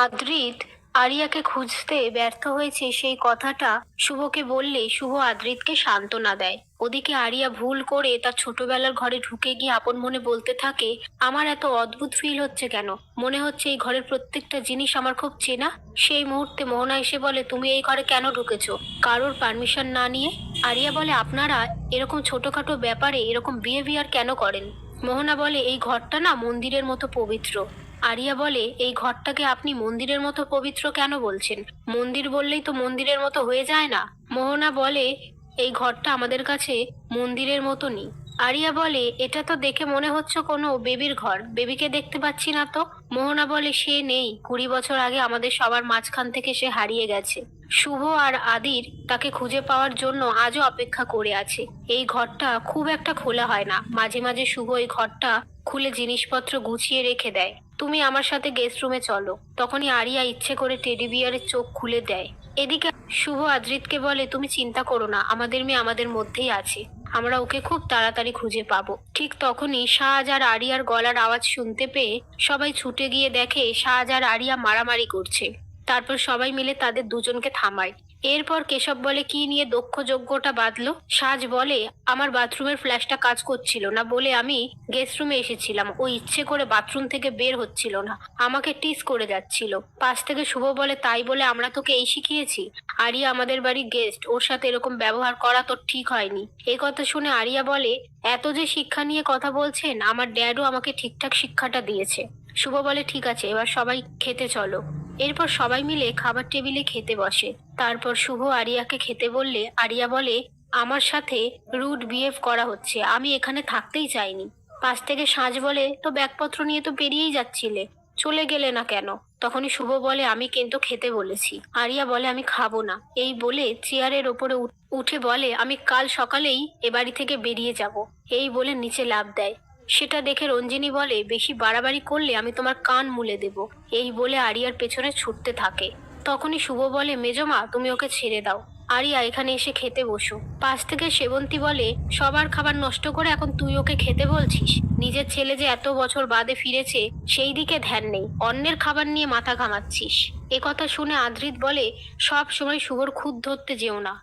আদ্রিত আরিয়াকে খুঁজতে ব্যর্থ হয়েছে সেই কথাটা শুভকে বললে শুভ আদ্রিতকে সান্ত্বনা দেয়। ওদিকে আরিয়া ভুল করে তার ছোটবেলার ঘরে ঢুকে গিয়ে আপন মনে বলতে থাকে, আমার এত অদ্ভুত ফিল হচ্ছে কেন, মনে হচ্ছে এই ঘরের প্রত্যেকটা জিনিস আমার খুব চেনা। সেই মুহূর্তে মোহনা এসে বলে, তুমি এই ঘরে কেন ঢুকেছো কারোর পারমিশন না নিয়ে? আরিয়া বলে, আপনারা এরকম ছোটখাটো ব্যাপারে এরকম বিহেভিয়ার কেন করেন? মোহনা বলে, এই ঘরটা না মন্দিরের মতো পবিত্র। আরিয়া বলে, এই ঘরটাকে আপনি মন্দিরের মতো পবিত্র কেন বলছেন? মন্দির বললেই তো মন্দিরের মতো হয়ে যায় না। মোহনা বলে, এই ঘরটা আমাদের কাছে মন্দিরের মতনই। আরিয়া বলে, এটা তো দেখে মনে হচ্ছে কোনো বেবির ঘর, বেবিকে দেখতে পাচ্ছি না তো। মোহনা বলে, সে নেই, 20 বছর আগে আমাদের সবার মাঝখান থেকে সে হারিয়ে গেছে। শুভ আর আদির তাকে খুঁজে পাওয়ার জন্য আজও অপেক্ষা করে আছে। এই ঘরটা খুব একটা খোলা হয় না, মাঝে মাঝে শুভ এই ঘরটা খুলে জিনিসপত্র গুছিয়ে রেখে দেয়। তুমি আমার সাথে গেস্ট রুমে চলো। তখনই আরিয়া ইচ্ছে করে টেডি বিয়ারের চোখ খুলে দেয়। এদিকে শুভ আদ্রিতকে বলে, তুমি চিন্তা করো না, আমাদের মেয়ে আমাদের মধ্যেই আছে, আমরা ওকে খুব তাড়াতাড়ি খুঁজে পাবো। ঠিক তখনই শাহজ আর আরিয়ার গলার আওয়াজ শুনতে পেয়ে সবাই ছুটে গিয়ে দেখে শাহজ আর আরিয়া মারামারি করছে। তারপর সবাই মিলে তাদের দুজনকে থামায়। এরপর কেশব বলে, কি নিয়ে দক্ষ যজ্ঞটা বাঁধলো? সাজ বলে, আমার বাথরুমের ফ্ল্যাশটা কাজ করছিল না বলে আমি গেস্ট রুমে এসেছিলাম, ও ইচ্ছে করে বাথরুম থেকে বের হচ্ছিল না, আমাকে টিস করে যাচ্ছিল। পাশ থেকে শুভ বলে, তাই বলে আমরা তোকে এই শিখিয়েছি? আরিয়া আমাদের বাড়ির গেস্ট, ওর সাথে এরকম ব্যবহার করা তো ঠিক হয়নি। এই কথা শুনে আরিয়া বলে, এত যে শিক্ষা নিয়ে কথা বলছেন, আমার ড্যাডও আমাকে ঠিকঠাক শিক্ষাটা দিয়েছে। শুভ বলে, ঠিক আছে, এবার সবাই খেতে চলো। এরপর সবাই মিলে খাবার টেবিলে খেতে বসে। তারপর শুভ আরিয়াকে খেতে বললে আরিয়া বলে, আমার সাথে রুড বিহেভ করা হচ্ছে, আমি এখানে থাকতেই চাইনি। পাশ থেকে সাজ বলে, তো ব্যাগপত্র নিয়ে তো বেরিয়েই যাচ্ছিলে, চলে গেলে না কেন? তখনই শুভ বলে, আমি কিন্তু খেতে বলেছি। আরিয়া বলে, আমি খাবো না। এই বলে চেয়ারের ওপরে উঠে বলে, আমি কাল সকালেই এ বাড়ি থেকে বেরিয়ে যাব। এই বলে নিচে লাফ দেয়। সেটা দেখে রঞ্জিনী বলে, বেশি বাড়াবাড়ি করলে আমি তোমার কান মুলে দেব। এই বলে আরিয়ার পেছনে ছুটতে থাকে। তখনই শুভ বলে, মেজমা তুমি ওকে ছেড়ে দাও, আরিয়া এখানে এসে খেতে বসো। পাশ থেকে সেবন্তী বলে, সবার খাবার নষ্ট করে এখন তুই ওকে খেতে বলছিস? নিজের ছেলে যে এত বছর বাদে ফিরেছে সেই দিকে ধ্যান নেই, অন্যের খাবার নিয়ে মাথা ঘামাচ্ছিস। এ কথা শুনে আদ্রিত বলে, সব সময় শুভর খুঁত ধরতে যেও না,